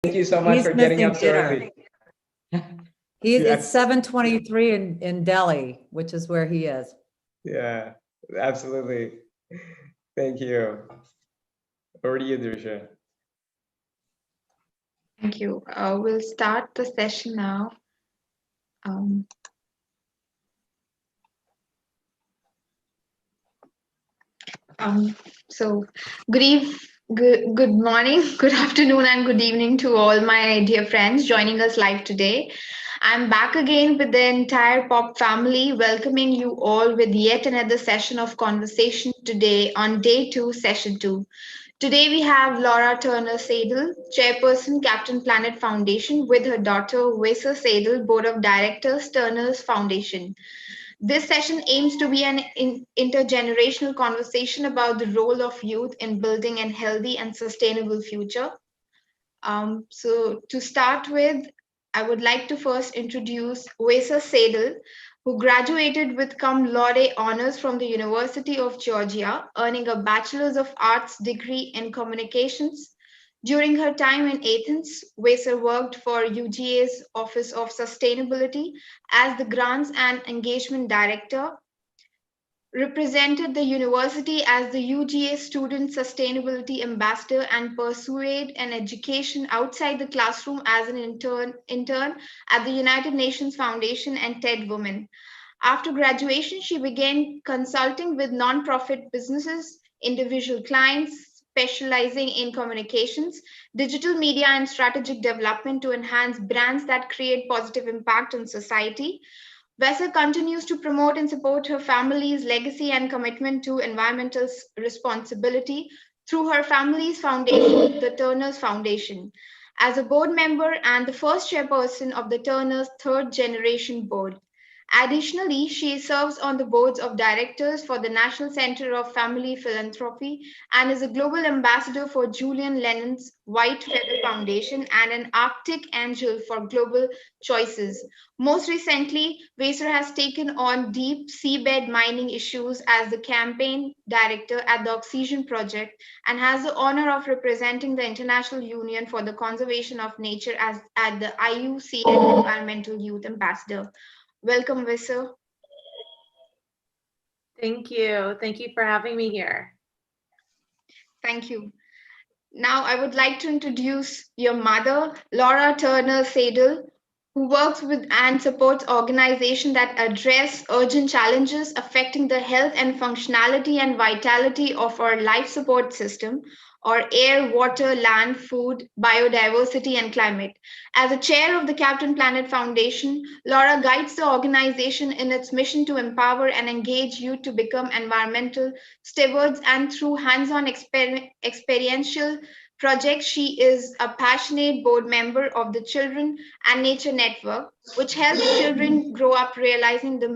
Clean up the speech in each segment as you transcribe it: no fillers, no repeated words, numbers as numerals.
Thank you so much for getting up so early. It's 7:23 in Delhi, which is where he is. Yeah, absolutely. Thank you. Over to you, Drishya. Thank you. We'll start the session now. So good morning, good afternoon, and good evening to all my dear friends joining us live today. I'm back again with the entire POP family, welcoming you all with yet another session of conversation today on day 2, session 2. Today we have Laura Turner Seydel, chairperson, Captain Planet Foundation, with her daughter Vasser Seydel, board of directors, Turner's Foundation. This session aims to be an intergenerational conversation about the role of youth in building a healthy and sustainable future. So to start with, I would like to first introduce Vasser Seydel, who graduated with cum laude honors from the University of Georgia, earning a Bachelor's of Arts degree in communications. During her time in Athens, Vasser worked for UGA's Office of Sustainability as the Grants and Engagement Director, represented the university as the UGA Student Sustainability Ambassador, and pursued an education outside the classroom as an intern at the United Nations Foundation and TED Women. After graduation, she began consulting with nonprofit businesses, individual clients, specializing in communications, digital media, and strategic development to enhance brands that create positive impact on society. Vasser continues to promote and support her family's legacy and commitment to environmental responsibility through her family's foundation, the Turner's Foundation, as a board member and the first chairperson of the Turner's third generation board. Additionally, she serves on the boards of directors for the National Center of Family Philanthropy and is a global ambassador for Julian Lennon's White Feather Foundation and an Arctic Angel for Global Choices. Most recently, Vasser has taken on deep seabed mining issues as the campaign director at the Oxygen Project and has the honor of representing the International Union for the Conservation of Nature at the IUCN Environmental Youth Ambassador. Welcome, Vasser. Thank you. Thank you for having me here. Thank you. Now, I would like to introduce your mother, Laura Turner Seydel, who works with and supports organizations that address urgent challenges affecting the health and functionality and vitality of our life support system, or air, water, land, food, biodiversity, and climate. As a chair of the Captain Planet Foundation, Laura guides the organization in its mission to empower and engage youth to become environmental stewards, and through hands-on experiential projects, she is a passionate board member of the Children and Nature Network, which helps children grow up realizing the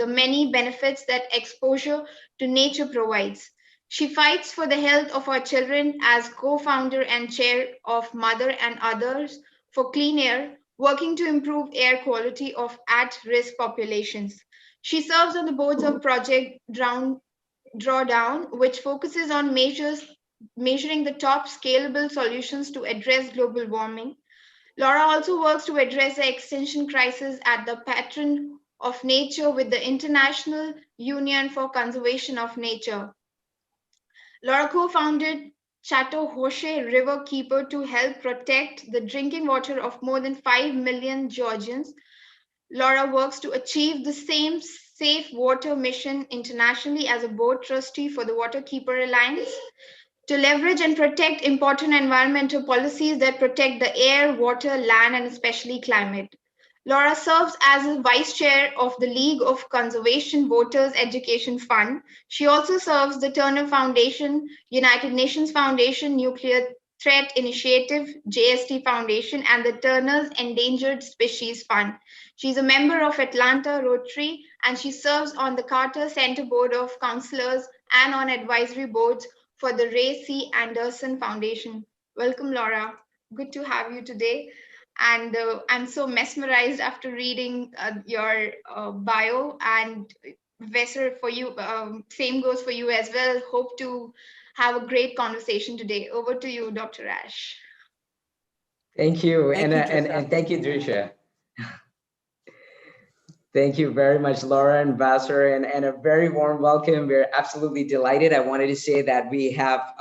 many benefits that exposure to nature provides. She fights for the health of our children as co-founder and chair of Mother and Others for Clean Air, working to improve air quality of at-risk populations. She serves on the boards of Project Drawdown, which focuses on measuring the top scalable solutions to address global warming. Laura also works to address the extinction crisis at the Patron of Nature with the International Union for Conservation of Nature. Laura co-founded Chateauhauche River Keeper to help protect the drinking water of more than 5 million Georgians. Laura works to achieve the same safe water mission internationally as a board trustee for the Waterkeeper Alliance to leverage and protect important environmental policies that protect the air, water, land, and especially climate. Laura serves as a vice chair of the League of Conservation Voters Education Fund. She also serves the Turner Foundation, United Nations Foundation, Nuclear Threat Initiative, JST Foundation, and the Turner's Endangered Species Fund. She's a member of Atlanta Rotary, and she serves on the Carter Center Board of Counselors and on advisory boards for the Ray C. Anderson Foundation. Welcome, Laura. Good to have you today. And I'm so mesmerized after reading your bio, and Vasser, for you, same goes for you as well. Hope to have a great conversation today. Over to you, Dr. Ash. Thank you. Thank And, you, and thank you, Drisha. Thank you very much, Laura and Vasser, and a very warm welcome. We're absolutely delighted. I wanted to say that we have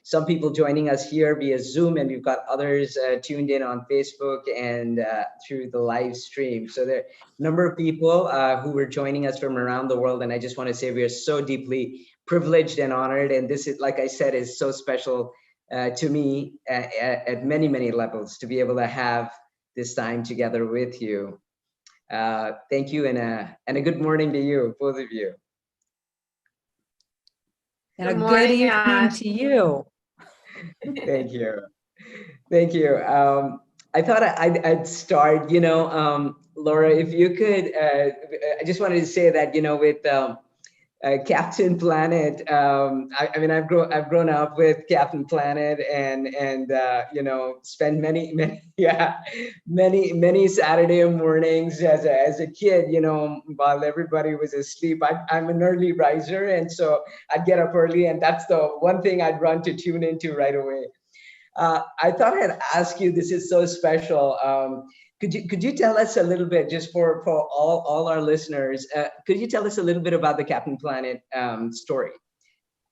some people joining us here via Zoom, and we've got others tuned in on Facebook and through the live stream. So there are a number of people who were joining us from around the world, and I just want to say we are so deeply privileged and honored. And this is, like I said, is so special to me at many, many levels to be able to have this time together with you. Thank you, and a good morning to you, both of you. and Good a good morning, evening Yash. to you. Thank you. Thank you. I thought I'd start, Laura, if you could, I just wanted to say that, with Captain Planet. I mean, I've grown up with Captain Planet, and spent many Saturday mornings as a kid, while everybody was asleep. I'm an early riser, and so I'd get up early, and that's the one thing I'd run to tune into right away. I thought I'd ask you, this is so special. Could you tell us a little bit, just for all our listeners, could you tell us a little bit about the Captain Planet story?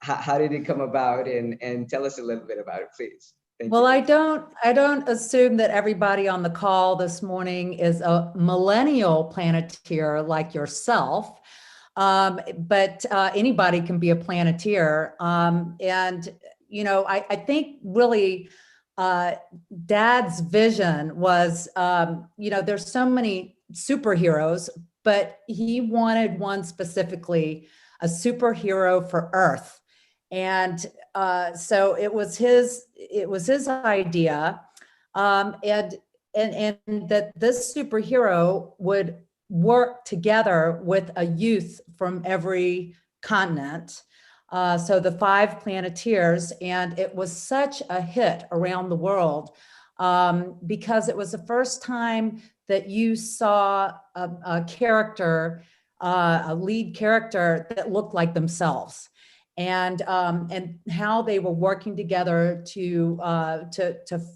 How did it come about, and tell us a little bit about it, please? Thank Well, you. I don't assume that everybody on the call this morning is a millennial planeteer like yourself, but anybody can be a planeteer. And, I think really Dad's vision was, there's so many superheroes, but he wanted one specifically, a superhero for Earth. And so it was his idea, and that this superhero would work together with a youth from every continent. So the 5 Planeteers, and it was such a hit around the world because it was the first time that you saw a character, a lead character that looked like themselves. And how they were working together to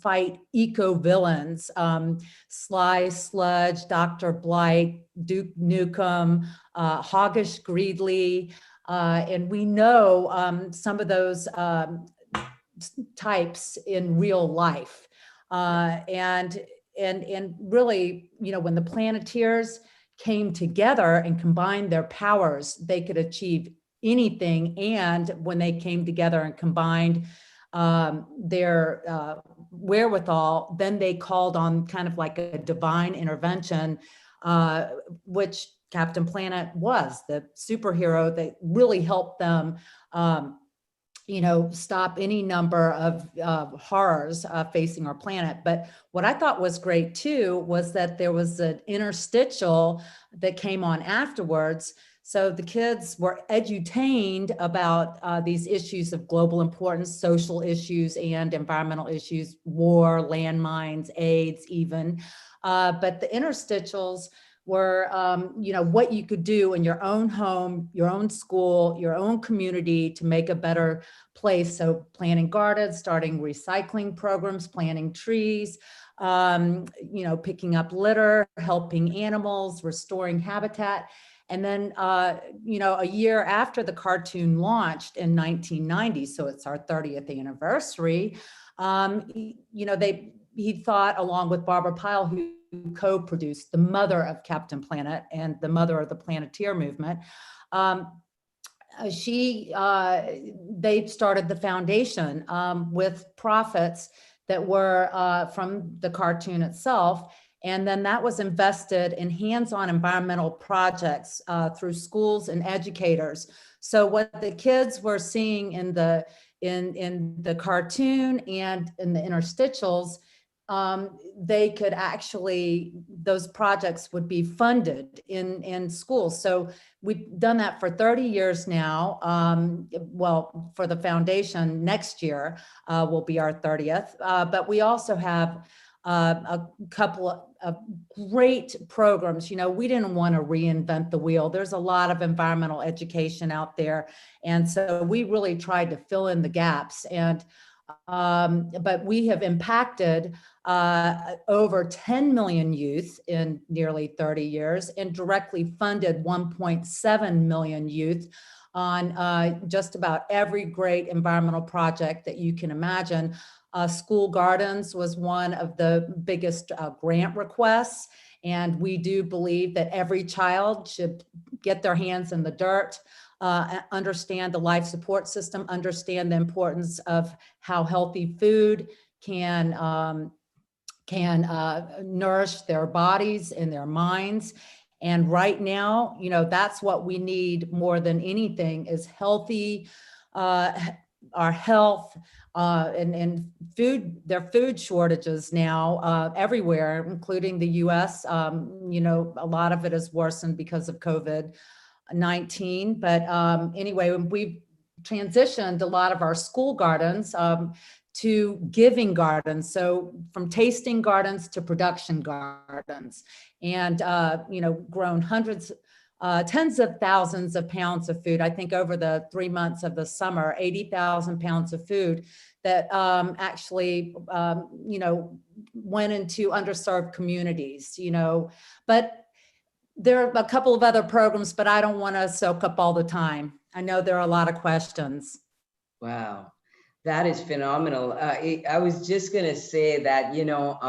fight eco-villains, Sly Sludge, Dr. Blight, Duke Nukem, Hoggish Greedley, and we know some of those types in real life. And really, when the Planeteers came together and combined their powers, they could achieve anything. And when they came together and combined their wherewithal, then they called on kind of like a divine intervention, which Captain Planet was, the superhero that really helped them stop any number of horrors facing our planet. But what I thought was great too was that there was an interstitial that came on afterwards. So the kids were edutained about these issues of global importance, social issues and environmental issues, war, landmines, AIDS even. But the interstitials were, what you could do in your own home, your own school, your own community to make a better place. So planting gardens, starting recycling programs, planting trees, picking up litter, helping animals, restoring habitat. And then, a year after the cartoon launched in 1990, so it's our 30th anniversary, he thought, along with Barbara Pyle, who co-produced the mother of Captain Planet and the mother of the Planeteer movement, they started the foundation with profits that were from the cartoon itself. And then that was invested in hands-on environmental projects through schools and educators. So what the kids were seeing in the cartoon and in the interstitials, they could actually, those projects would be funded in schools. So we've done that for 30 years now. Well, for the foundation, next year will be our 30th. But we also have a couple of great programs. We didn't want to reinvent the wheel. There's a lot of environmental education out there. And so we really tried to fill in the gaps. And but we have impacted over 10 million youth in nearly 30 years and directly funded 1.7 million youth on just about every great environmental project that you can imagine. School gardens was one of the biggest grant requests. And we do believe that every child should get their hands in the dirt, understand the life support system, understand the importance of how healthy food can nourish their bodies and their minds. And right now, you know, that's what we need more than anything is healthy, our health, and food. There are food shortages now everywhere, including the US. You know, a lot of it is worsened because of COVID-19. But anyway, we've transitioned a lot of our school gardens to giving gardens. So from tasting gardens to production gardens, and you know, grown tens of thousands of pounds of food. I think over the 3 months of the summer, 80,000 pounds of food that actually, you know, went into underserved communities, you know, but there are a couple of other programs, but I don't want to soak up all the time. I know there are a lot of questions. Wow. That is phenomenal. I was just going to say that, you know,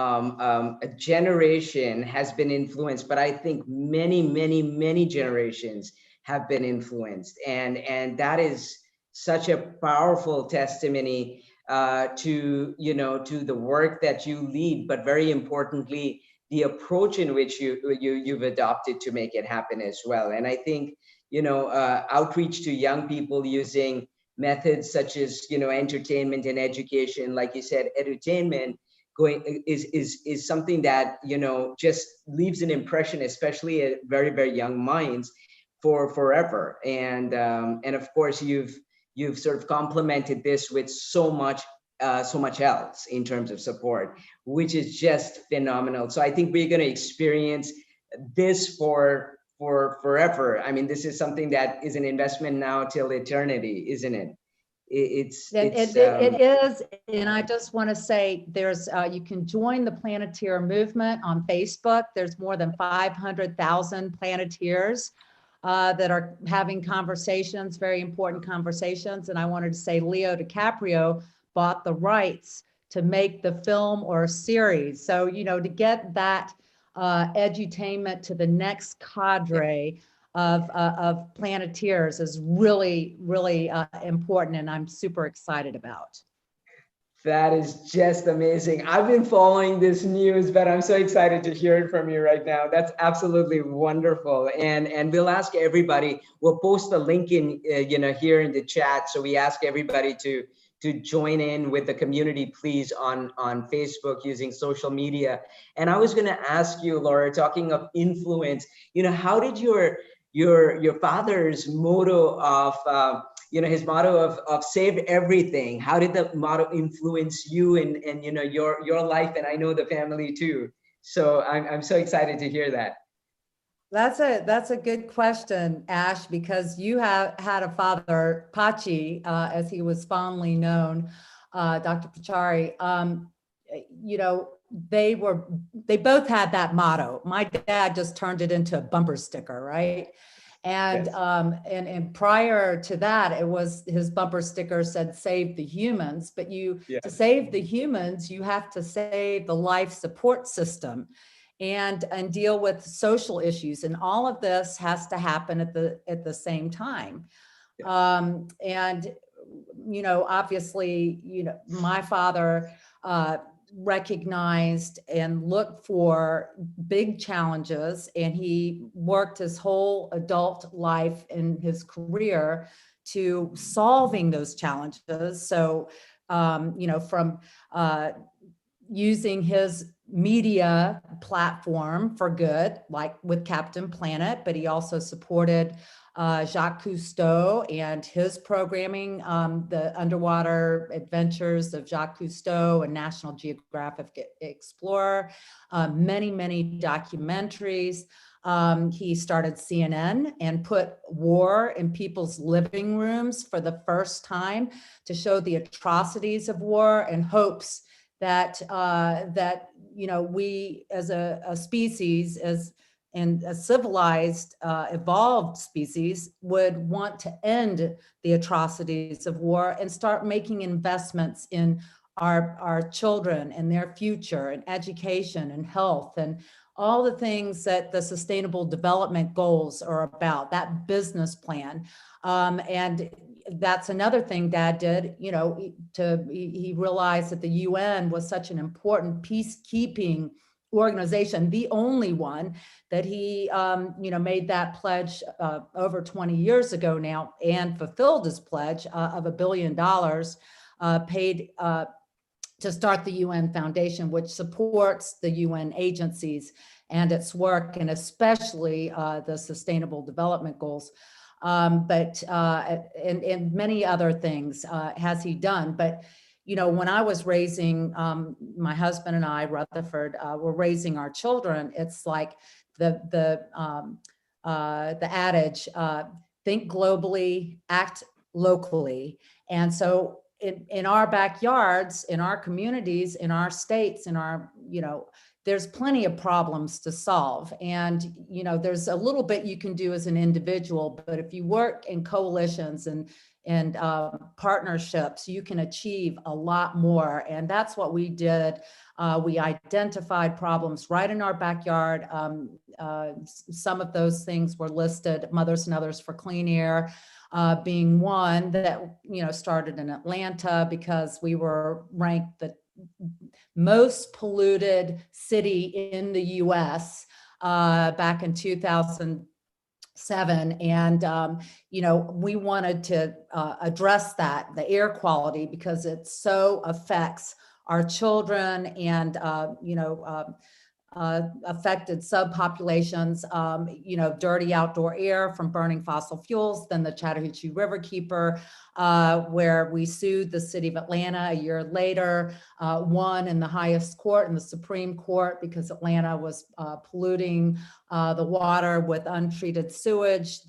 a generation has been influenced, but I think many generations have been influenced. And that is such a powerful testimony to, you know, to the work that you lead, but very importantly, the approach in which you've adopted to make it happen as well. And I think, you know, outreach to young people using methods such as, you know, entertainment and education, like you said, edutainment is something that, you know, just leaves an impression, especially at very young minds, for forever. And of course, you've sort of complemented this with so much else in terms of support, which is just phenomenal. So I think we're going to experience this for forever. I mean, this is something that is an investment now till eternity, isn't it? It is. And I just want to say there's, you can join the Planeteer movement on Facebook. There's more than 500,000 Planeteers that are having conversations, very important conversations. And I wanted to say Leo DiCaprio bought the rights to make the film or series. So, you know, to get that edutainment to the next cadre of Planeteers is really important, and I'm super excited about. That is just amazing. I've been following this news, but I'm so excited to hear it from you right now. That's absolutely wonderful. And we'll ask everybody, we'll post the link in, you know, here in the chat. So we ask everybody to join in with the community, please, on Facebook using social media. And I was going to ask you, Laura, talking of influence, you know, how did your father's motto of, you know, his motto of save everything, how did the motto influence you and you know, your life, and I know the family too? So I'm so excited to hear that. That's a good question, Ash, because you have had a father, Pachi, as he was fondly known, Dr. Pachari. You know, they both had that motto. My dad just turned it into a bumper sticker, right? And yes. And prior to that, it was his bumper sticker said "Save the humans," but to save the humans, you have to save the life support system. And deal with social issues, and all of this has to happen at the same time. And you know, obviously, you know, my father recognized and looked for big challenges, and he worked his whole adult life in his career to solving those challenges. So, you know, from using his media platform for good, like with Captain Planet, but he also supported Jacques Cousteau and his programming, the underwater adventures of Jacques Cousteau and National Geographic Explorer, many, many documentaries. He started CNN and put war in people's living rooms for the first time to show the atrocities of war, and hopes that we as a species, and a civilized, evolved species, would want to end the atrocities of war and start making investments in our children and their future and education and health and all the things that the Sustainable Development Goals are about, that business plan. And that's another thing Dad did, he realized that the UN was such an important peacekeeping organization, the only one that he, made that pledge over 20 years ago now, and fulfilled his pledge of $1 billion paid to start the UN Foundation, which supports the UN agencies and its work, and especially the Sustainable Development Goals. And many other things has he done. But when I was raising, my husband and I, Rutherford, were raising our children, it's like the adage, think globally, act locally. And so in our backyards, in our communities, in our states, in our, there's plenty of problems to solve. And, there's a little bit you can do as an individual, but if you work in coalitions and partnerships, you can achieve a lot more. And that's what we did. We identified problems right in our backyard. Some of those things were listed, Mothers and Others for Clean Air, being one that, started in Atlanta because we were ranked the most polluted city in the US back in 2007. And, we wanted to address that, the air quality, because it so affects our children and, affected subpopulations, dirty outdoor air from burning fossil fuels, then the Chattahoochee River Keeper, where we sued the city of Atlanta a year later, won in the highest court, in the Supreme Court, because Atlanta was polluting the water with untreated sewage,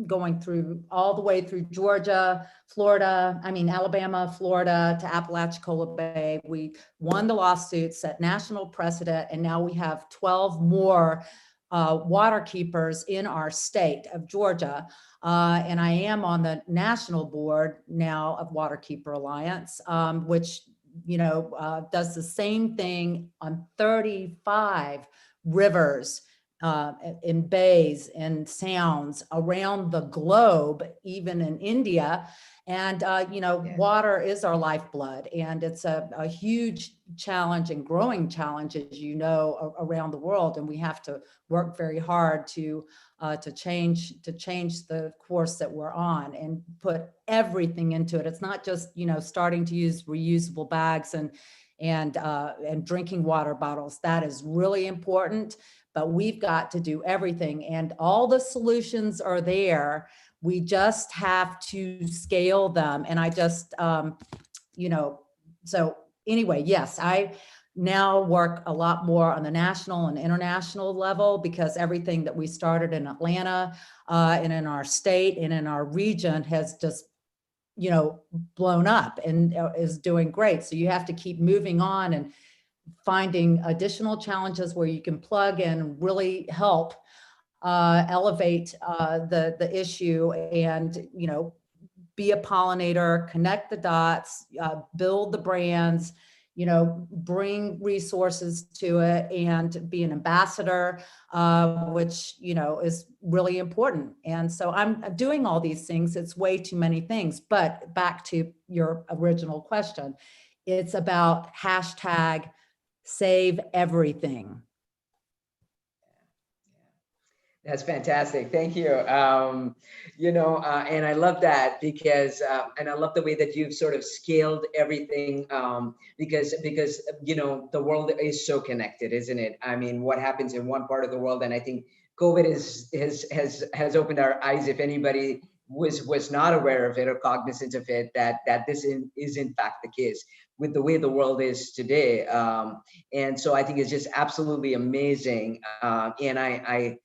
going through all the way through Georgia, Alabama, Florida to Apalachicola Bay. We won the lawsuit, set national precedent, and now we have 12 more water keepers in our state of Georgia. And I am on the national board now of Waterkeeper Alliance, which, does the same thing on 35 rivers, in bays and sounds around the globe, even in India. And, water is our lifeblood, and it's a huge challenge and growing challenge, as around the world. And we have to work very hard to change the course that we're on and put everything into it. It's not just, starting to use reusable bags and drinking water bottles. That is really important, but we've got to do everything, and all the solutions are there. We just have to scale them. And I just, so anyway, yes, I now work a lot more on the national and international level, because everything that we started in Atlanta and in our state and in our region has just, blown up and is doing great. So you have to keep moving on and finding additional challenges where you can plug in, really help elevate the issue, and be a pollinator, connect the dots, build the brands, bring resources to it, and be an ambassador, which is really important. And so I'm doing all these things. It's way too many things. But back to your original question, it's about #SaveEverything. That's fantastic. Thank you. And I love that because, and I love the way that you've sort of scaled everything because the world is so connected, isn't it? I mean, what happens in one part of the world, and I think COVID has opened our eyes. If anybody was not aware of it or cognizant of it, that this is in fact the case with the way the world is today. And so I think it's just absolutely amazing. And I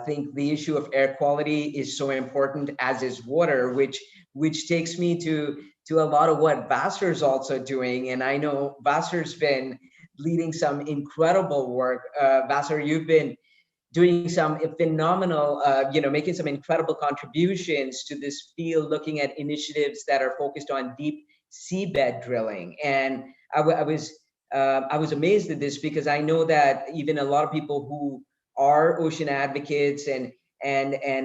think the issue of air quality is so important, as is water, which takes me to a lot of what Vasser's also doing. And I know Vasser's been leading some incredible work. Vasser, you've been doing some phenomenal, making some incredible contributions to this field, looking at initiatives that are focused on deep seabed drilling. And I was amazed at this because I know that even a lot of people who are ocean advocates and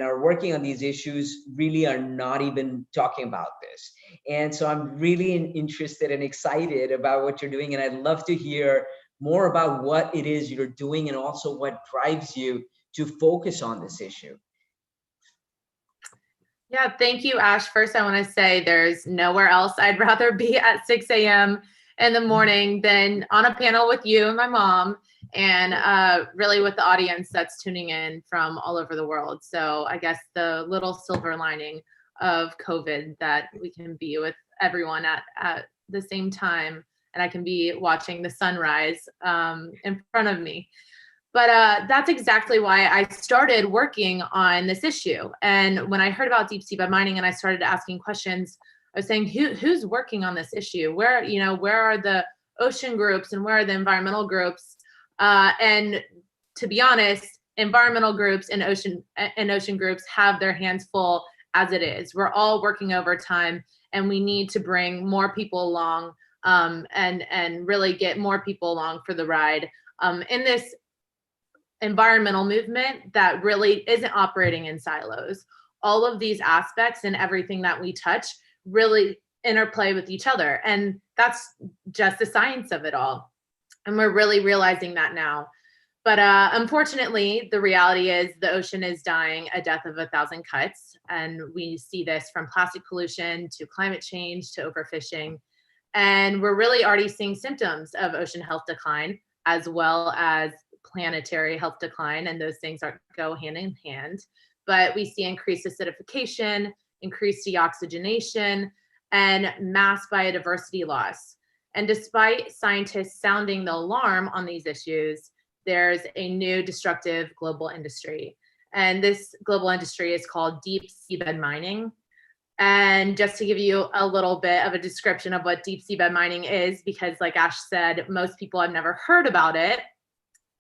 are working on these issues really are not even talking about this. And so I'm really interested and excited about what you're doing. And I'd love to hear more about what it is you're doing and also what drives you to focus on this issue. Yeah, thank you, Ash. First, I want to say there's nowhere else I'd rather be at 6 a.m. in the morning than on a panel with you and my mom, and really with the audience that's tuning in from all over the world. So I guess the little silver lining of COVID that we can be with everyone at the same time, and I can be watching the sunrise in front of me. But that's exactly why I started working on this issue. And when I heard about deep seabed mining and I started asking questions, I was saying, who's working on this issue? Where are the ocean groups and where are the environmental groups? And to be honest, environmental groups and ocean groups have their hands full as it is. We're all working overtime, and we need to bring more people along and really get more people along for the ride in this environmental movement that really isn't operating in silos. All of these aspects and everything that we touch really interplay with each other. And that's just the science of it all. And we're really realizing that now. But unfortunately, the reality is the ocean is dying a death of 1,000 cuts. And we see this from plastic pollution to climate change to overfishing. And we're really already seeing symptoms of ocean health decline, as well as planetary health decline, and those things go hand in hand. But we see increased acidification, increased deoxygenation, and mass biodiversity loss. And despite scientists sounding the alarm on these issues, there's a new destructive global industry. And this global industry is called deep seabed mining. And just to give you a little bit of a description of what deep seabed mining is, because like Ash said, most people have never heard about it.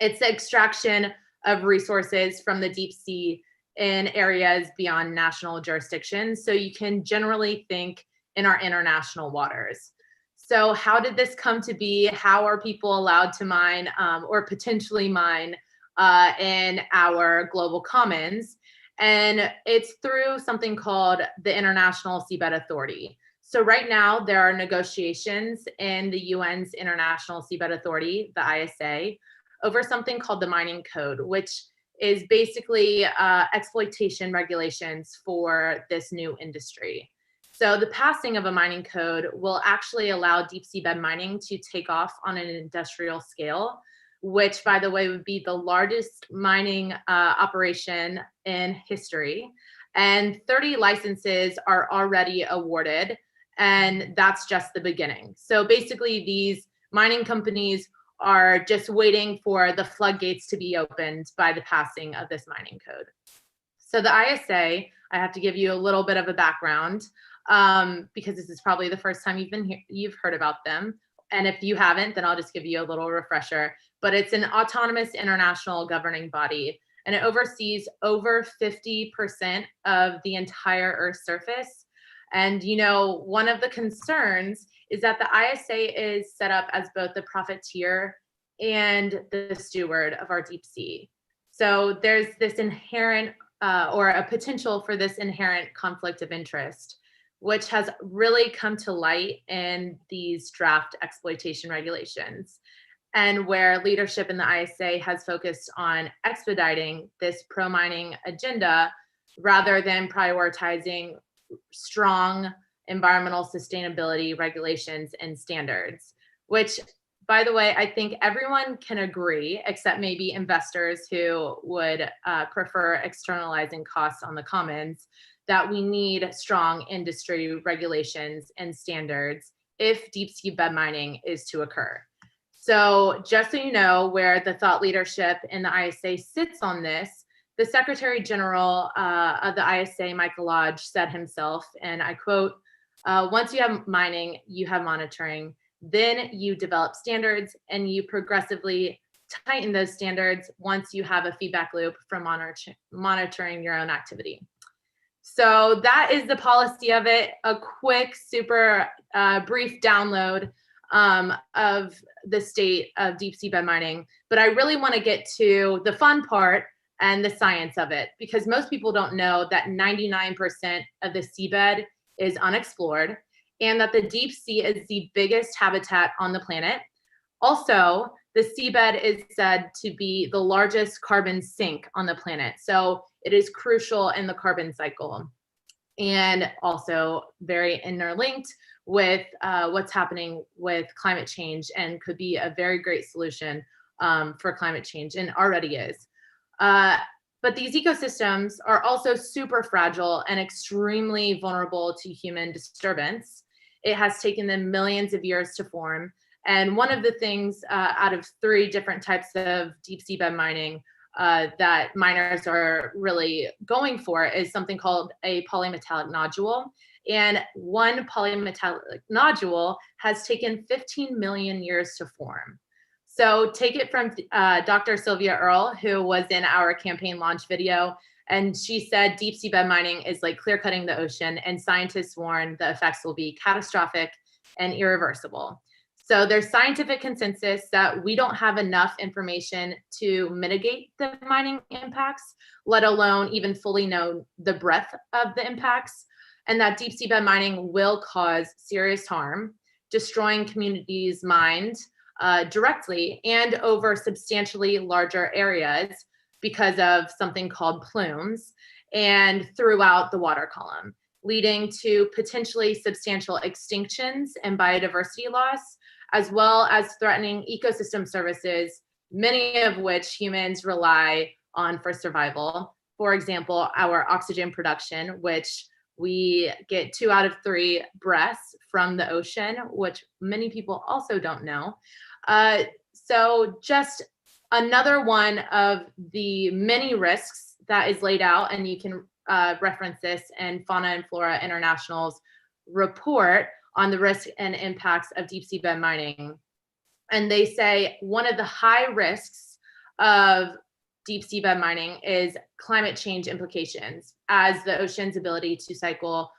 It's the extraction of resources from the deep sea in areas beyond national jurisdiction. So you can generally think in our international waters. So how did this come to be? How are people allowed to mine or potentially mine in our global commons? And it's through something called the International Seabed Authority. So right now there are negotiations in the UN's International Seabed Authority, the ISA, over something called the Mining Code, which is basically exploitation regulations for this new industry. So the passing of a mining code will actually allow deep seabed mining to take off on an industrial scale, which, by the way, would be the largest mining operation in history. And 30 licenses are already awarded, and that's just the beginning. So basically, these mining companies are just waiting for the floodgates to be opened by the passing of this mining code. So the ISA, I have to give you a little bit of a background because this is probably the first time you've heard about them. And if you haven't, then I'll just give you a little refresher. But it's an autonomous international governing body, and it oversees over 50% of the entire Earth's surface. And one of the concerns is that the ISA is set up as both the profiteer and the steward of our deep sea. So there's this inherent or a potential for this inherent conflict of interest, which has really come to light in these draft exploitation regulations. and where leadership in the ISA has focused on expediting this pro-mining agenda rather than prioritizing strong environmental sustainability regulations and standards, which, by the way, I think everyone can agree, except maybe investors who would prefer externalizing costs on the commons, that we need strong industry regulations and standards if deep sea bed mining is to occur. So just so you know where the thought leadership in the ISA sits on this, the Secretary General of the ISA, Michael Lodge, said himself, and I quote, once you have mining, you have monitoring, then you develop standards and you progressively tighten those standards once you have a feedback loop from monitoring your own activity. So that is the policy of it, a quick, super brief download of the state of deep sea bed mining. But I really want to get to the fun part and the science of it, because most people don't know that 99% of the seabed is unexplored and that the deep sea is the biggest habitat on the planet. Also, the seabed is said to be the largest carbon sink on the planet. So it is crucial in the carbon cycle and also very interlinked with what's happening with climate change and could be a very great solution for climate change and already is. But these ecosystems are also super fragile and extremely vulnerable to human disturbance. It has taken them millions of years to form. And one of the things out of 3 different types of deep sea bed mining that miners are really going for is something called a polymetallic nodule. And one polymetallic nodule has taken 15 million years to form. So take it from Dr. Sylvia Earl, who was in our campaign launch video. And she said deep sea bed mining is like clear cutting the ocean, and scientists warn the effects will be catastrophic and irreversible. So there's scientific consensus that we don't have enough information to mitigate the mining impacts, let alone even fully know the breadth of the impacts, and that deep sea bed mining will cause serious harm, destroying communities mined directly and over substantially larger areas because of something called plumes and throughout the water column, leading to potentially substantial extinctions and biodiversity loss, as well as threatening ecosystem services, many of which humans rely on for survival. For example, our oxygen production, which we get 2 out of 3 breaths from the ocean, which many people also don't know. So just another one of the many risks that is laid out, and you can reference this in Fauna and Flora International's report on the risk and impacts of deep sea bed mining. And they say one of the high risks of deep sea bed mining is climate change implications, as the ocean's ability to cycle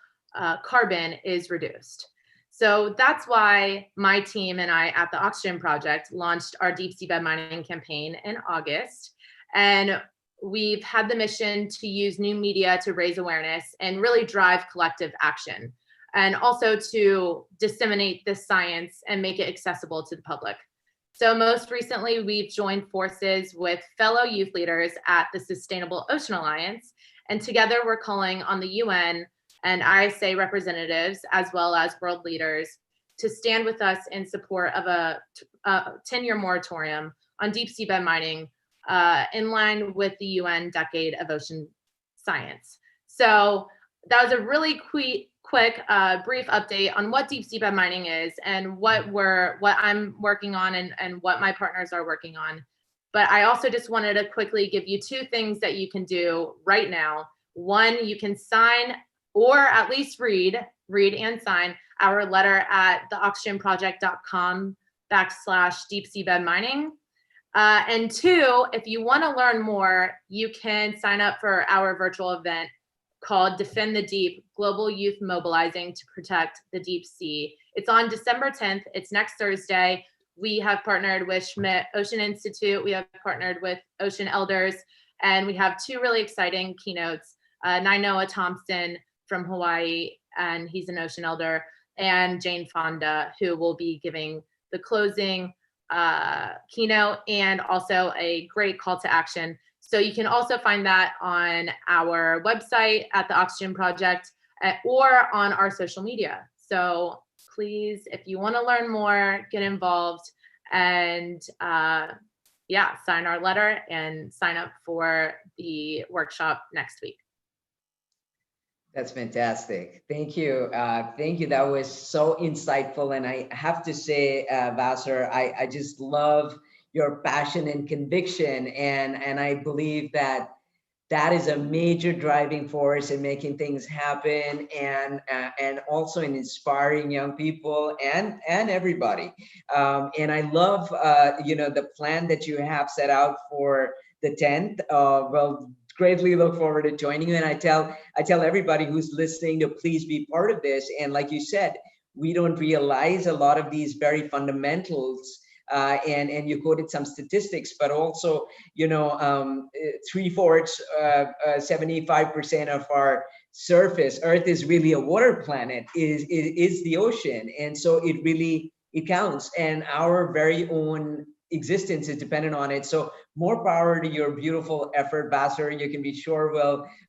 carbon is reduced. So that's why my team and I at the Oxygen Project launched our deep sea bed mining campaign in August. And we've had the mission to use new media to raise awareness and really drive collective action, and also to disseminate this science and make it accessible to the public. So most recently, we've joined forces with fellow youth leaders at the Sustainable Ocean Alliance, and together we're calling on the UN and ISA representatives, as well as world leaders, to stand with us in support of a 10-year moratorium on deep sea bed mining in line with the UN Decade of Ocean Science. So that was a really quick, brief update on what deep sea bed mining is and what I'm working on and what my partners are working on. But I also just wanted to quickly give you 2 things that you can do right now. One, you can sign or at least read and sign our letter at theoxygenproject.com/deep sea bed mining. And 2, if you want to learn more, you can sign up for our virtual event called Defend the Deep, Global Youth Mobilizing to Protect the Deep Sea. It's on December 10th. It's next Thursday. We have partnered with Schmidt Ocean Institute. We have partnered with Ocean Elders, and we have 2 really exciting keynotes. Nainoa Thompson from Hawaii, and he's an ocean elder, and Jane Fonda, who will be giving the closing keynote, and also a great call to action. So you can also find that on our website at the Oxygen Project or on our social media. So please, if you want to learn more, get involved and yeah, sign our letter and sign up for the workshop next week. That's fantastic. Thank you. Thank you. That was so insightful. And I have to say, Vasser, I just love your passion and conviction. And I believe that that is a major driving force in making things happen, and also in inspiring young people and everybody. And I love you know, the plan that you have set out for the 10th. Well, greatly look forward to joining you. And I tell everybody who's listening to please be part of this. And like you said, we don't realize a lot of these very fundamentals. And you quoted some statistics, but also, you know, 3/4, 75% of our surface, Earth is really a water planet, is the ocean. And so it counts, and our very own existence is dependent on it. So more power to your beautiful effort, Vasser. You can be sure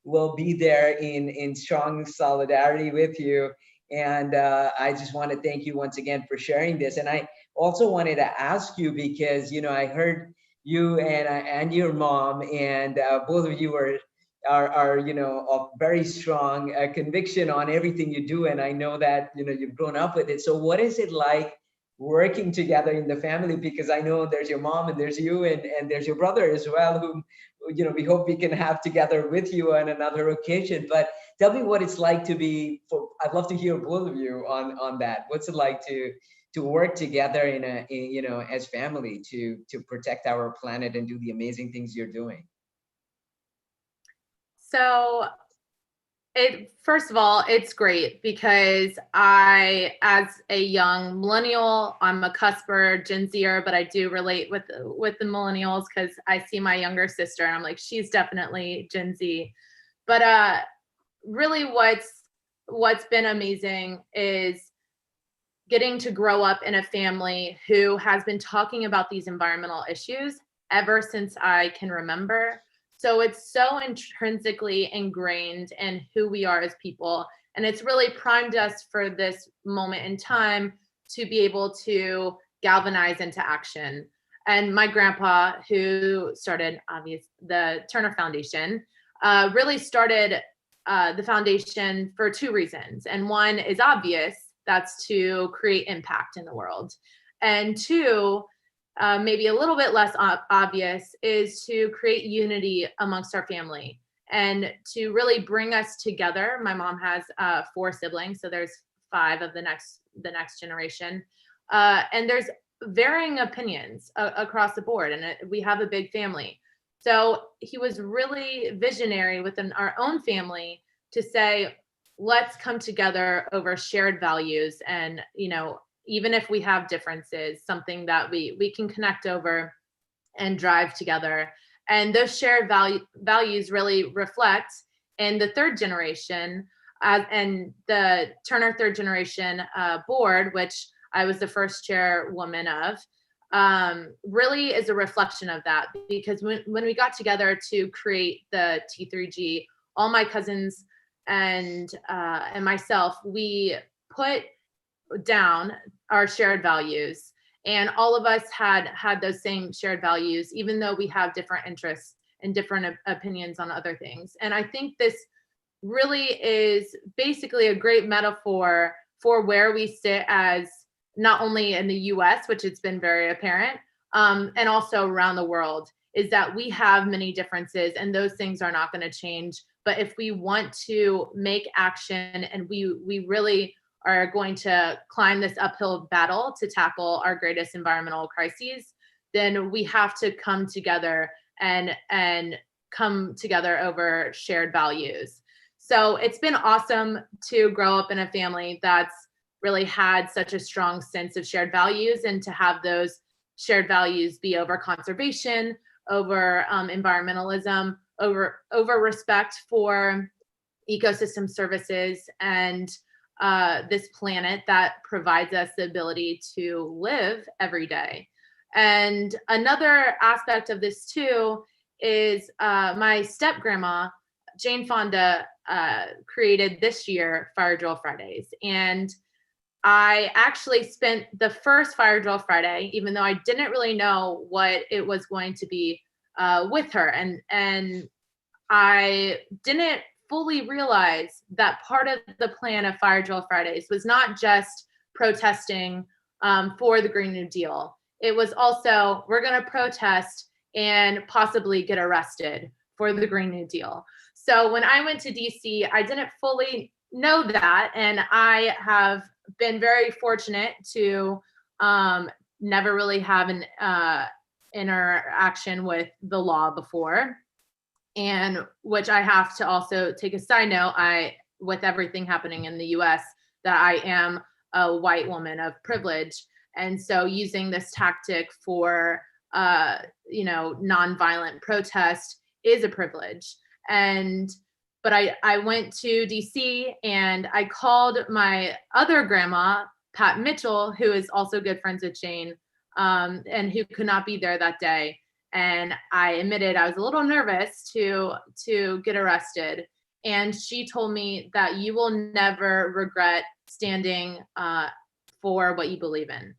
we'll be there in strong solidarity with you. And I just want to thank you once again for sharing this. And I also wanted to ask you, because, you know, I heard you and your mom, and both of you are you know, of very strong conviction on everything you do. And I know that, you know, you've grown up with it. So what is it like working together in the family? Because I know there's your mom and there's you and there's your brother as well, whom, you know, we hope we can have together with you on another occasion. But tell me what it's like to be, I'd love to hear both of you on that. What's it like to work together in you know, as family to protect our planet and do the amazing things you're doing? So first of all, it's great because I, as a young millennial, I'm a cusper, Gen Zer, but I do relate with the millennials because I see my younger sister and I'm like, she's definitely Gen Z. But really what's been amazing is getting to grow up in a family who has been talking about these environmental issues ever since I can remember. So it's so intrinsically ingrained in who we are as people. And it's really primed us for this moment in time to be able to galvanize into action. And my grandpa, who started the Turner Foundation, really started the foundation for two reasons. And one is obvious, that's to create impact in the world. And two, maybe a little bit less obvious, is to create unity amongst our family and to really bring us together. My mom has 4 siblings, so there's 5 of the next generation, and there's varying opinions across the board, and we have a big family. So he was really visionary within our own family to say, let's come together over shared values, and, you know, even if we have differences, something that we can connect over and drive together. And those shared values really reflect in the 3rd generation, and the Turner 3rd generation board, which I was the first chairwoman of, really is a reflection of that. Because when we got together to create the T3G, all my cousins and myself, we put down our shared values, and all of us had those same shared values, even though we have different interests and different opinions on other things. And I think this really is basically a great metaphor for where we sit as not only in the US, which it's been very apparent, and also around the world, is that we have many differences and those things are not going to change. But if we want to make action, and we really are going to climb this uphill battle to tackle our greatest environmental crises, then we have to come together and come together over shared values. So it's been awesome to grow up in a family that's really had such a strong sense of shared values, and to have those shared values be over conservation, over environmentalism, over respect for ecosystem services and this planet that provides us the ability to live every day. And another aspect of this too is my step grandma, Jane Fonda, created this year Fire Drill Fridays. And I actually spent the first Fire Drill Friday, even though I didn't really know what it was going to be, with her. And I didn't fully realize that part of the plan of Fire Drill Fridays was not just protesting for the Green New Deal. It was also, we're going to protest and possibly get arrested for the Green New Deal. So when I went to DC, I didn't fully know that. And I have been very fortunate to never really have an interaction with the law before. And which I have to also take a side note, with everything happening in the US, that I am a white woman of privilege. And so using this tactic for, nonviolent protest is a privilege. But I went to DC and I called my other grandma, Pat Mitchell, who is also good friends with Jane, and who could not be there that day. And I admitted I was a little nervous to get arrested. And she told me that you will never regret standing for what you believe in.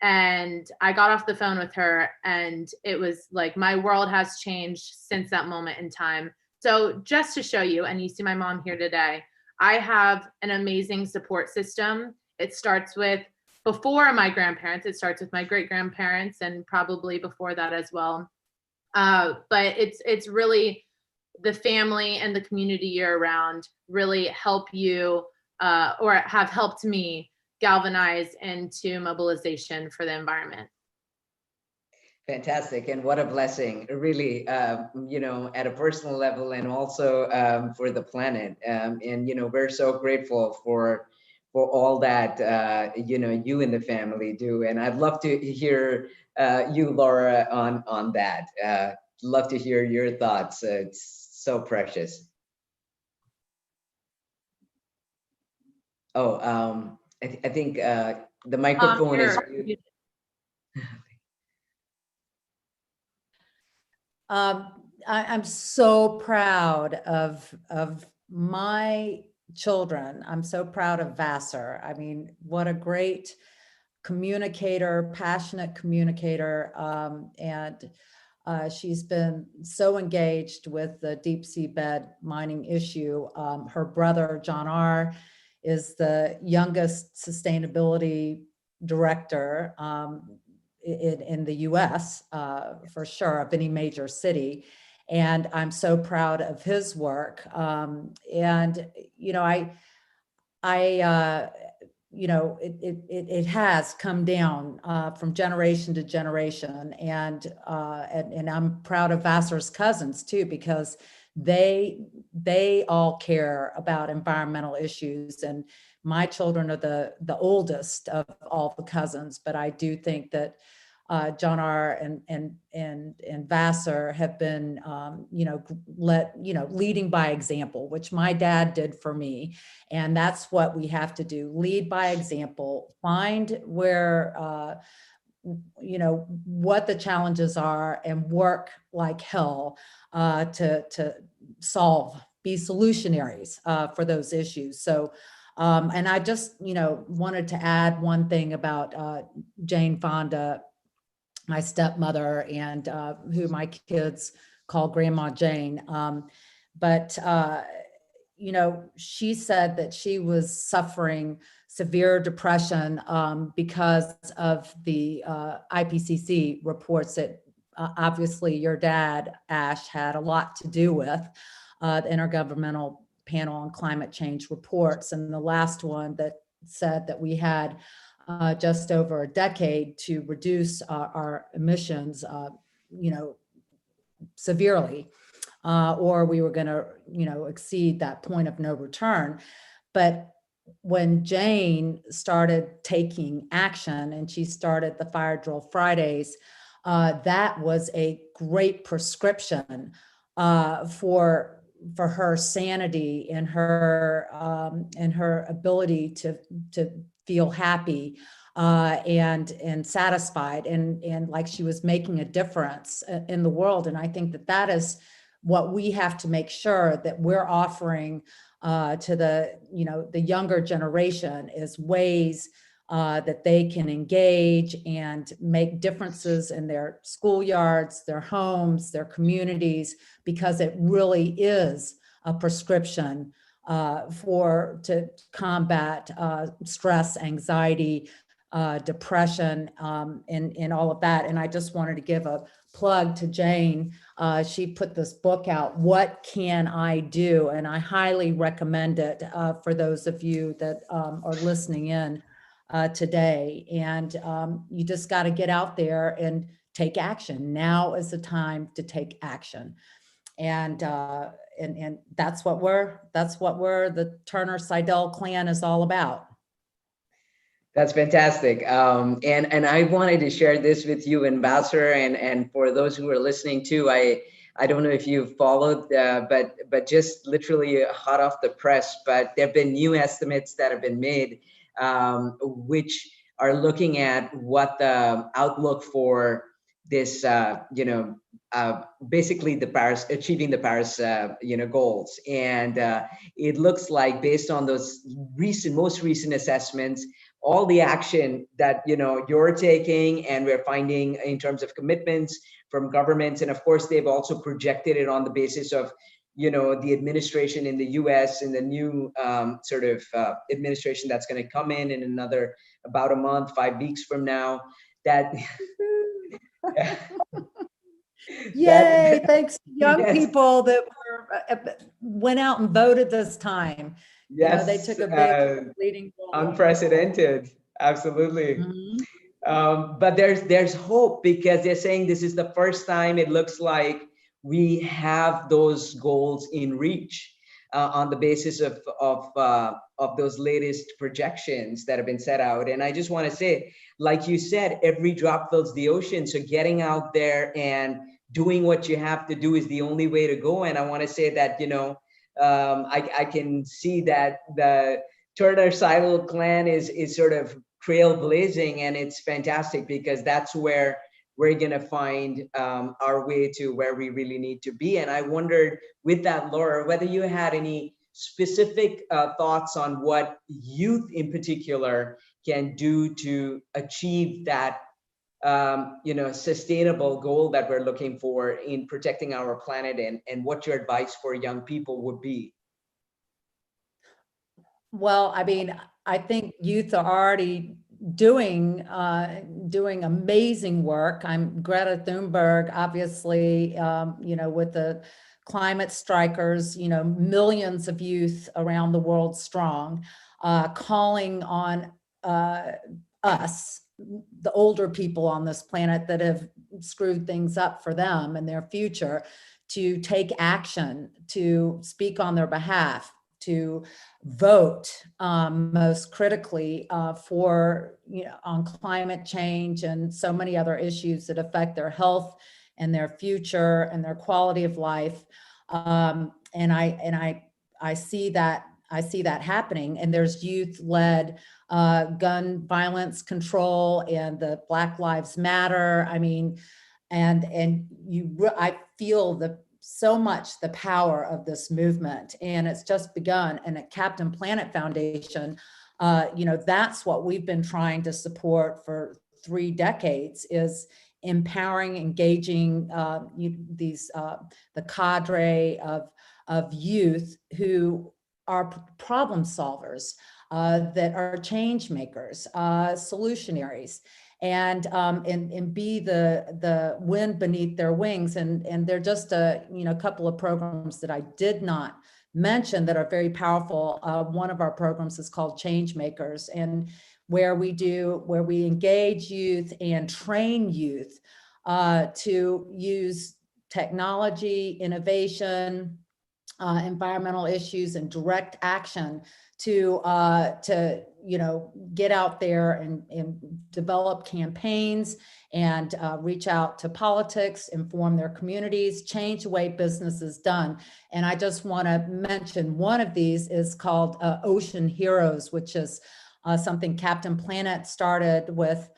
And I got off the phone with her, and it was like my world has changed since that moment in time. So just to show you, and you see my mom here today, I have an amazing support system. It starts with, before my grandparents, it starts with my great-grandparents and probably before that as well. But it's really the family and the community you're around really help you, or have helped me galvanize into mobilization for the environment. Fantastic. And what a blessing, really, at a personal level and also for the planet. And, we're so grateful for all that, you and the family do. And I'd love to hear you, Laura, on that. Love to hear your thoughts. It's so precious. Oh, I think the microphone is. I'm so proud of my children. I'm so proud of Vasser. I mean, what a great communicator, passionate communicator. And she's been so engaged with the deep sea bed mining issue. Her brother, John R., is the youngest sustainability director in the US, for sure, of any major city. And I'm so proud of his work. It has come down from generation to generation. And I'm proud of Vasser's cousins too, because they all care about environmental issues. And my children are the oldest of all the cousins, but I do think that John R. and Vasser have been, leading by example, which my dad did for me. And that's what we have to do, lead by example, find where, what the challenges are and work like hell to solve, be solutionaries for those issues. So, and I just, wanted to add one thing about Jane Fonda, my stepmother, and who my kids call Grandma Jane. She said that she was suffering severe depression because of the IPCC reports that obviously your dad, Ash, had a lot to do with, the Intergovernmental Panel on Climate Change reports. And the last one that said that we had just over a decade to reduce our emissions, severely, or we were going to, exceed that point of no return. But when Jane started taking action and she started the Fire Drill Fridays, that was a great prescription for her sanity and her ability to feel happy and satisfied, and like she was making a difference in the world. And I think that that is what we have to make sure that we're offering to the, the younger generation, is ways that they can engage and make differences in their schoolyards, their homes, their communities, because it really is a prescription to combat stress, anxiety, depression, and all of that. And I just wanted to give a plug to Jane. She put this book out, What Can I Do? And I highly recommend it for those of you that are listening in today. And you just got to get out there and take action. Now is the time to take action. And that's what the Turner Seydel clan is all about. That's fantastic. And I wanted to share this with you, Ambassador, and for those who are listening too. I don't know if you've followed, but just literally hot off the press, but there have been new estimates that have been made, which are looking at what the outlook for this, basically achieving the Paris, goals. And it looks like, based on those most recent assessments, all the action that you're taking and we're finding in terms of commitments from governments, and of course they've also projected it on the basis of the administration in the US and the new administration that's going to come in about a month, 5 weeks from now, that Yay, thanks to young yes. people that went out and voted this time. Yes, they took a big leading role. Unprecedented, absolutely. Mm-hmm. But there's hope, because they're saying this is the first time it looks like we have those goals in reach on the basis of those latest projections that have been set out. And I just want to say, like you said, every drop fills the ocean. So getting out there and doing what you have to do is the only way to go. And I want to say that, I can see that the Turner Seydel clan is sort of trailblazing, and it's fantastic, because that's where we're going to find our way to where we really need to be. And I wondered, with that, Laura, whether you had any specific thoughts on what youth in particular can do to achieve that sustainable goal that we're looking for in protecting our planet, and what your advice for young people would be. Well, I mean, I think youth are already doing amazing work. I'm Greta Thunberg, obviously, with the climate strikers, millions of youth around the world strong, calling on us, the older people on this planet that have screwed things up for them and their future, to take action, to speak on their behalf, to vote, most critically, on climate change and so many other issues that affect their health and their future and their quality of life. And I see that happening. And there's youth-led gun violence control and the Black Lives Matter. I mean, I feel so much the power of this movement, and it's just begun. And at Captain Planet Foundation, that's what we've been trying to support for 3 decades, is empowering, engaging the cadre of youth who are problem solvers, that are change makers, solutionaries, and be the wind beneath their wings. And they're just a couple of programs that I did not mention that are very powerful. One of our programs is called Change Makers, and where we engage youth and train youth to use technology, innovation, environmental issues, and direct action to get out there and develop campaigns and reach out to politics, inform their communities, change the way business is done. And I just want to mention one of these is called Ocean Heroes, which is something Captain Planet started with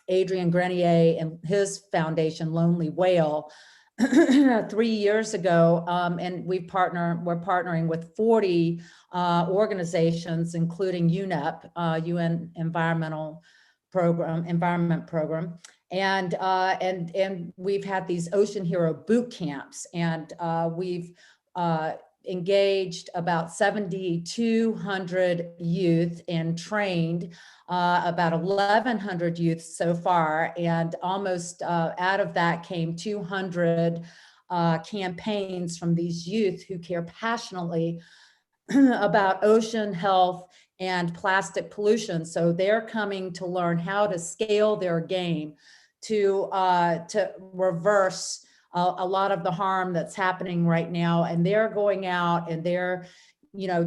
Adrian Grenier and his foundation, Lonely Whale, 3 years ago. And we're partnering with 40 organizations, including UNEP, UN Environment Program. And we've had these Ocean Hero boot camps, and we've engaged about 7,200 youth and trained about 1,100 youth so far. And almost out of that came 200 campaigns from these youth who care passionately about ocean health and plastic pollution. So they're coming to learn how to scale their game to reverse a lot of the harm that's happening right now. And they're going out and they're,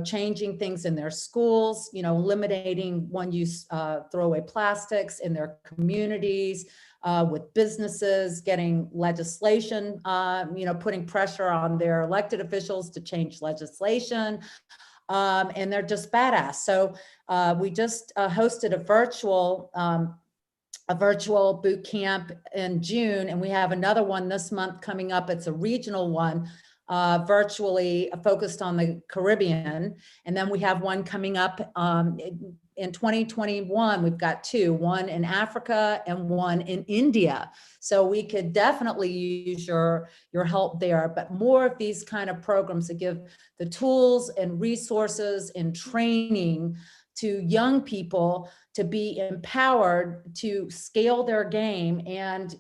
changing things in their schools, eliminating one-use throwaway plastics in their communities, with businesses, getting legislation, putting pressure on their elected officials to change legislation. And they're just badass. So we just hosted a virtual boot camp in June, and we have another one this month coming up. It's a regional one, virtually focused on the Caribbean. And then we have one coming up in 2021. We've got two, one in Africa and one in India. So we could definitely use your help there, but more of these kind of programs that give the tools and resources and training to young people to be empowered to scale their game and,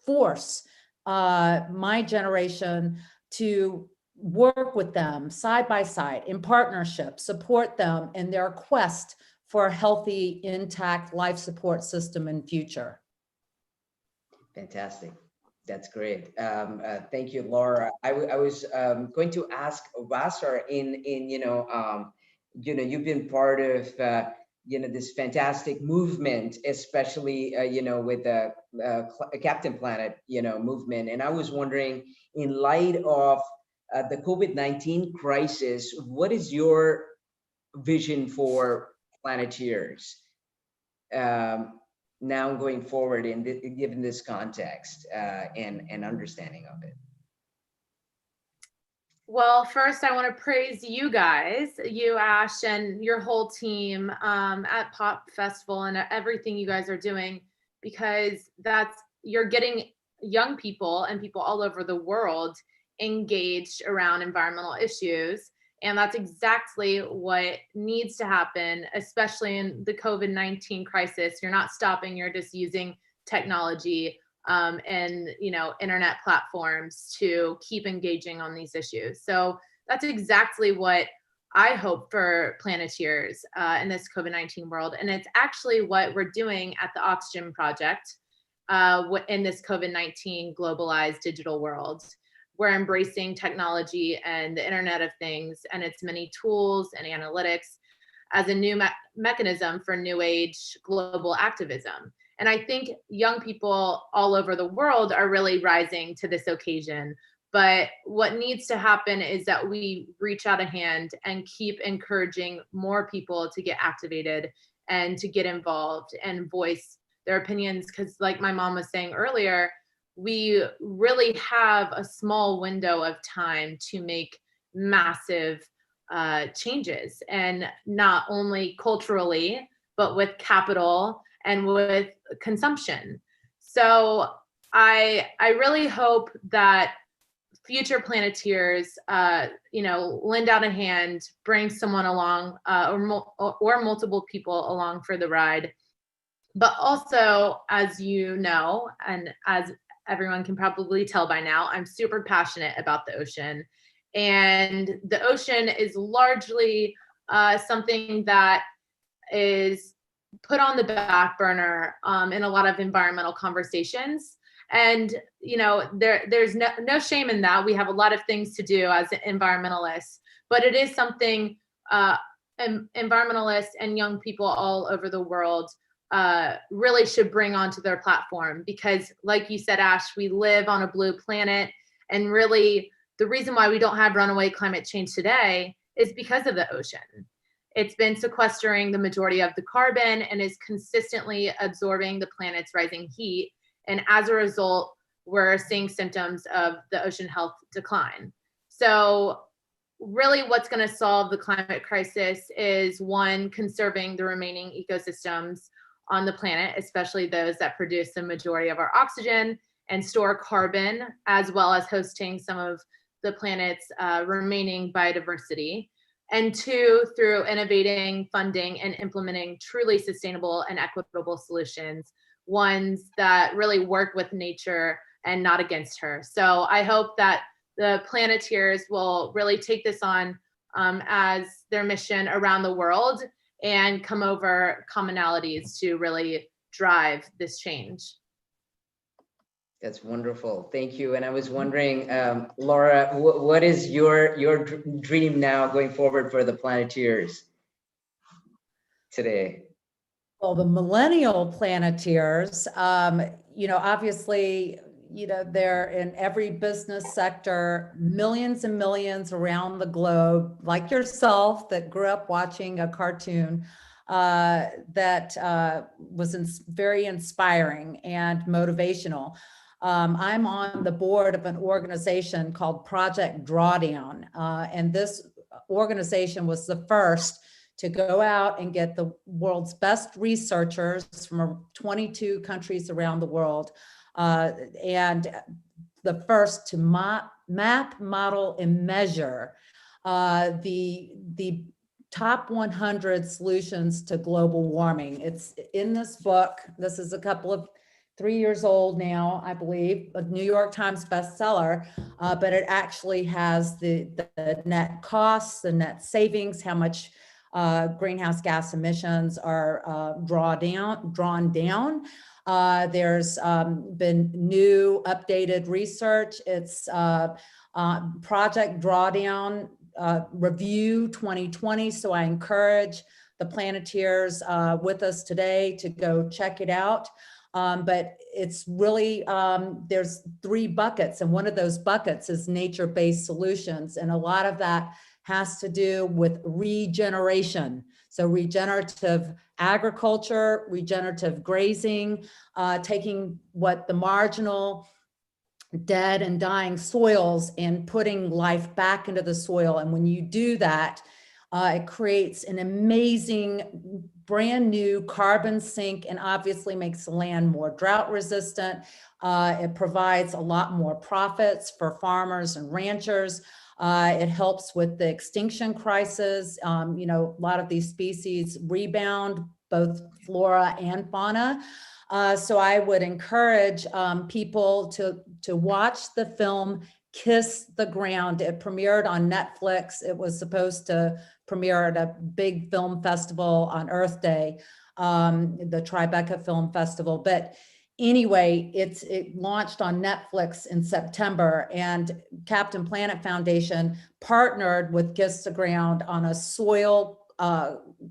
force my generation to work with them side by side in partnership, support them in their quest for a healthy, intact life support system in future. Fantastic. That's great. Thank you, Laura. I was going to ask Vasser you've been part of this fantastic movement, especially with the Captain Planet movement. And I was wondering, in light of the COVID-19 crisis, what is your vision for Planeteers now going forward, given this context and understanding of it? Well, first I want to praise you guys, you, Ash, and your whole team at Pop Festival and everything you guys are doing, because you're getting young people and people all over the world engaged around environmental issues. And that's exactly what needs to happen, especially in the COVID-19 crisis. You're not stopping, you're just using technology and internet platforms to keep engaging on these issues. So that's exactly what I hope for Planeteers in this COVID-19 world. And it's actually what we're doing at the Oxygen Project in this COVID-19 globalized digital world. We're embracing technology and the Internet of Things and its many tools and analytics as a new mechanism for new age global activism. And I think young people all over the world are really rising to this occasion. But what needs to happen is that we reach out a hand and keep encouraging more people to get activated and to get involved and voice their opinions. Because like my mom was saying earlier, we really have a small window of time to make massive changes, and not only culturally, but with capital and with consumption. So I really hope that future Planeteers, lend out a hand, bring someone along, or multiple people along for the ride. But also, as you know, and as everyone can probably tell by now, I'm super passionate about the ocean. And the ocean is largely something that is put on the back burner in a lot of environmental conversations. And, there's no shame in that. We have a lot of things to do as environmentalists, but it is something environmentalists and young people all over the world really should bring onto their platform. Because like you said, Ash, we live on a blue planet, and really the reason why we don't have runaway climate change today is because of the ocean. It's been sequestering the majority of the carbon and is consistently absorbing the planet's rising heat. And as a result, we're seeing symptoms of the ocean health decline. So really what's going to solve the climate crisis is, one, conserving the remaining ecosystems on the planet, especially those that produce the majority of our oxygen and store carbon, as well as hosting some of the planet's remaining biodiversity. And two, through innovating, funding, and implementing truly sustainable and equitable solutions, ones that really work with nature and not against her. So I hope that the Planeteers will really take this on as their mission around the world and come over commonalities to really drive this change. That's wonderful. Thank you. And I was wondering, Laura, what is your dream now going forward for the Planeteers today? Well, the millennial Planeteers, obviously, they're in every business sector, millions and millions around the globe, like yourself, that grew up watching a cartoon that was very inspiring and motivational. I'm on the board of an organization called Project Drawdown, and this organization was the first to go out and get the world's best researchers from 22 countries around the world, and the first to map, model, and measure the top 100 solutions to global warming. It's in this book. This is 3 years old now, I believe, a New York Times bestseller, but it actually has the net costs, the net savings, how much greenhouse gas emissions are drawn down. There's been new updated research. It's Project Drawdown Review 2020. So I encourage the Planeteers with us today to go check it out. But it's really, there's 3 buckets, and one of those buckets is nature-based solutions. And a lot of that has to do with regeneration. So regenerative agriculture, regenerative grazing, taking what the marginal dead and dying soils and putting life back into the soil. And when you do that, it creates an amazing brand new carbon sink and obviously makes the land more drought resistant. It provides a lot more profits for farmers and ranchers. It helps with the extinction crisis. A lot of these species rebound, both flora and fauna. So I would encourage people to watch the film Kiss the Ground. It premiered on Netflix. It was supposed to premiere at a big film festival on Earth Day, the Tribeca Film Festival. But anyway, it launched on Netflix in September, and Captain Planet Foundation partnered with Kiss the Ground on a soil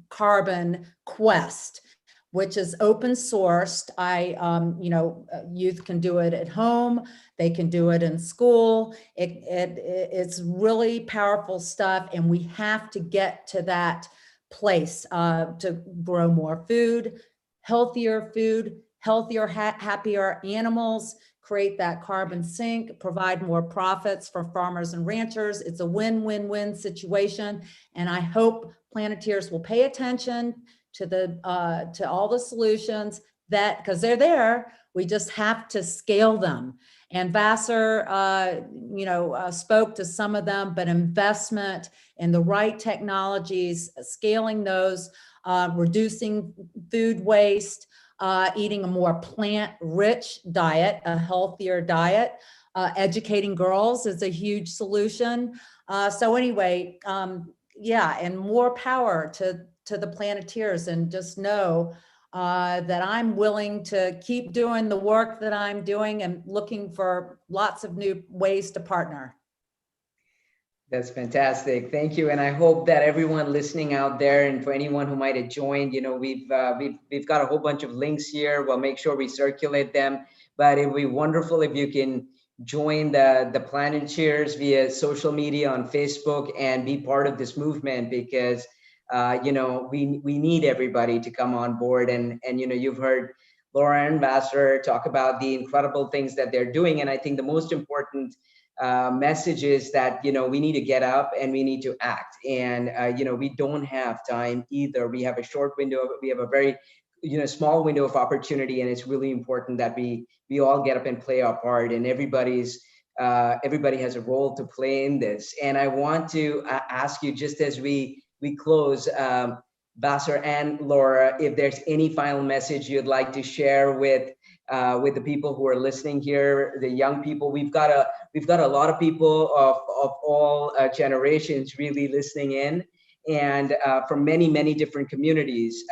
carbon quest, which is open sourced. Youth can do it at home. They can do it in school. It's really powerful stuff. And we have to get to that place to grow more food, healthier, happier animals, create that carbon sink, provide more profits for farmers and ranchers. It's a win-win-win situation. And I hope Planeteers will pay attention to all the solutions because they're there. We just have to scale them. And Vasser, spoke to some of them, but investment in the right technologies, scaling those, reducing food waste, eating a more plant-rich diet, a healthier diet, educating girls is a huge solution. So anyway, and more power to the Planeteers, and just know that I'm willing to keep doing the work that I'm doing and looking for lots of new ways to partner. That's fantastic. Thank you. And I hope that everyone listening out there, and for anyone who might have joined, we've got a whole bunch of links here. We'll make sure we circulate them, but it would be wonderful if you can join the Planeteers via social media on Facebook and be part of this movement, because you know, we need everybody to come on board. And you know, you've heard Laura and Vasser talk about the incredible things that they're doing. And I think the most important message is that, you know, we need to get up and we need to act. And, you know, we don't have time either. We have a short window, we have a very, you know, small window of opportunity. And it's really important that we all get up and play our part, and everybody has a role to play in this. And I want to ask you, just as we close, Vasser and Laura, if there's any final message you'd like to share with the people who are listening here, the young people. We've got a lot of people of all generations really listening in, and from many different communities.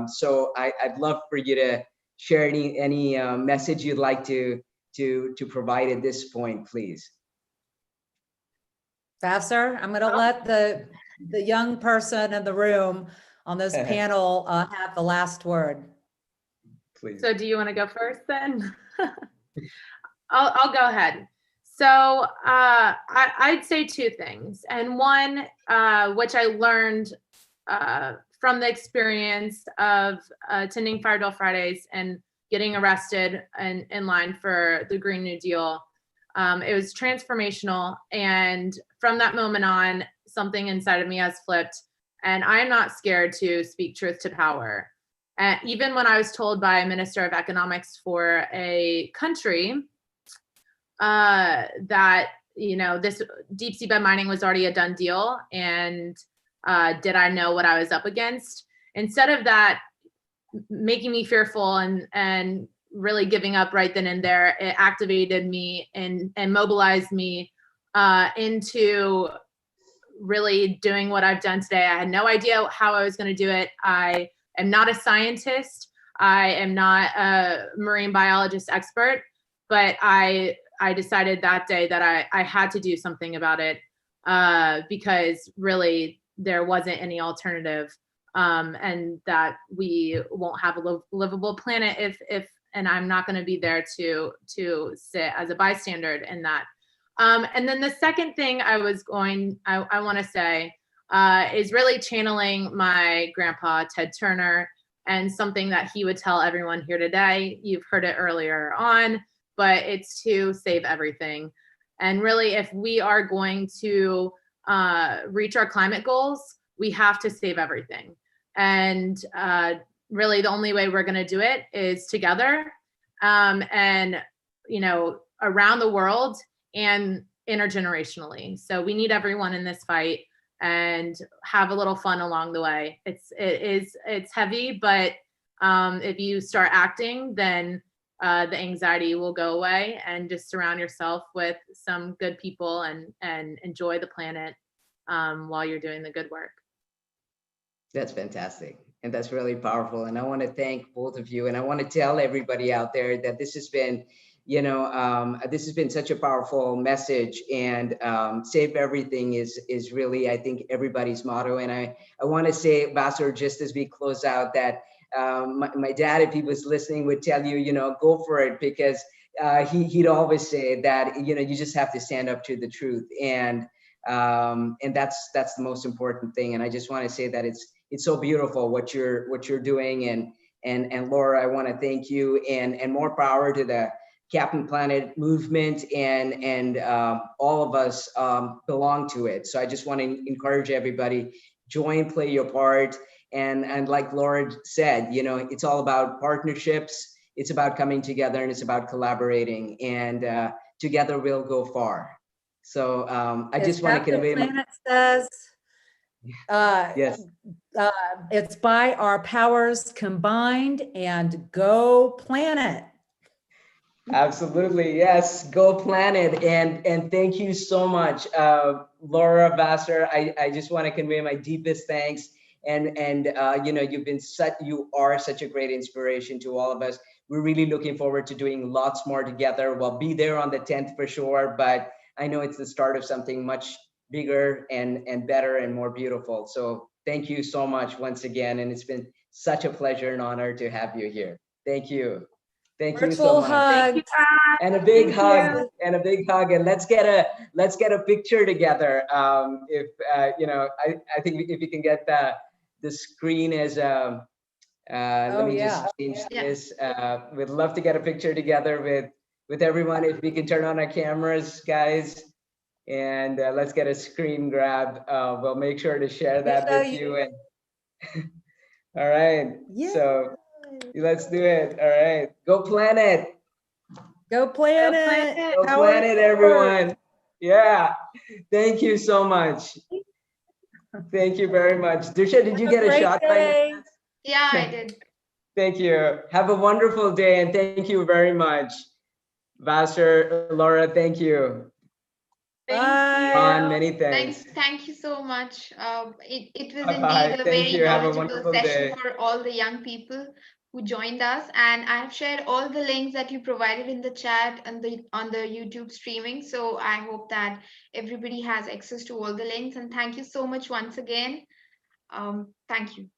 So I'd love for you to share any message you'd like to provide at this point, please. Vasser, I'm going to let the young person in the room on this panel have the last word. Please. So do you want to go first then? I'll go ahead. So I'd say two things. And one, which I learned from the experience of attending Fire Drill Fridays and getting arrested and in line for the Green New Deal. It was transformational. And from that moment on, something inside of me has flipped. And I'm not scared to speak truth to power. Even when I was told by a minister of economics for a country that, you know, this deep sea bed mining was already a done deal, and did I know what I was up against? Instead of that making me fearful and really giving up right then and there, it activated me and mobilized me into really doing what I've done today. I had no idea how I was going to do it. I am not a scientist. I am not a marine biologist expert, but I decided that day that I had to do something about it because really there wasn't any alternative, and that we won't have a livable planet if and I'm not going to be there to sit as a bystander in that. And then the second thing I want to say is really channeling my grandpa, Ted Turner, and something that he would tell everyone here today. You've heard it earlier on, but it's to save everything. And really, if we are going to reach our climate goals, we have to save everything. And really, the only way we're going to do it is together, and, you know, around the world and intergenerationally. So we need everyone in this fight, and have a little fun along the way. It's heavy, but if you start acting, then the anxiety will go away, and just surround yourself with some good people and enjoy the planet while you're doing the good work. That's fantastic. And that's really powerful. And I want to thank both of you. And I want to tell everybody out there that this has been, you know, this has been such a powerful message, and save everything is really, I think, everybody's motto. And I want to say, Vasser, just as we close out, that my dad, if he was listening, would tell you, you know, go for it, because he'd always say that, you know, you just have to stand up to the truth. And that's the most important thing. And I just want to say that it's so beautiful what you're doing. And Laura, I want to thank you, and more power to the Captain Planet movement, and all of us belong to it. So I just want to encourage everybody, join, play your part. And like Laura said, you know, it's all about partnerships. It's about coming together, and it's about collaborating, and together we'll go far. So I just want to convey. Planet says, yes. It's by our powers combined, and go planet. Absolutely, yes, go planet. And thank you so much, Laura, Vasser. I just want to convey my deepest thanks. And you know, you are such a great inspiration to all of us. We're really looking forward to doing lots more together. We'll be there on the 10th for sure, but I know it's the start of something much bigger and better and more beautiful. So thank you so much once again. And it's been such a pleasure and honor to have you here. Thank you. Thank you so much. Hug. And a big hug, and a big hug. And let's get a picture together. If you know, I think if you can get the screen as a, let me just change this. We'd love to get a picture together with everyone. If we can turn on our cameras, guys, and let's get a screen grab. We'll make sure to share that with you. And all right, so let's do it. All right, go planet. Go planet. Go planet, everyone. Yeah, thank you so much. Thank you very much. Drisha, did you get a shot? Yeah, I did. Thank you. Have a wonderful day, and thank you very much. Vasser, Laura, thank you. Bye. Ron, many thanks. Thank you so much. It was Bye-bye. indeed a Thank very you. Have a knowledgeable wonderful session day. for all the young people who joined us, and I have shared all the links that you provided in the chat and on the YouTube streaming. So I hope that everybody has access to all the links, and thank you so much once again. Thank you.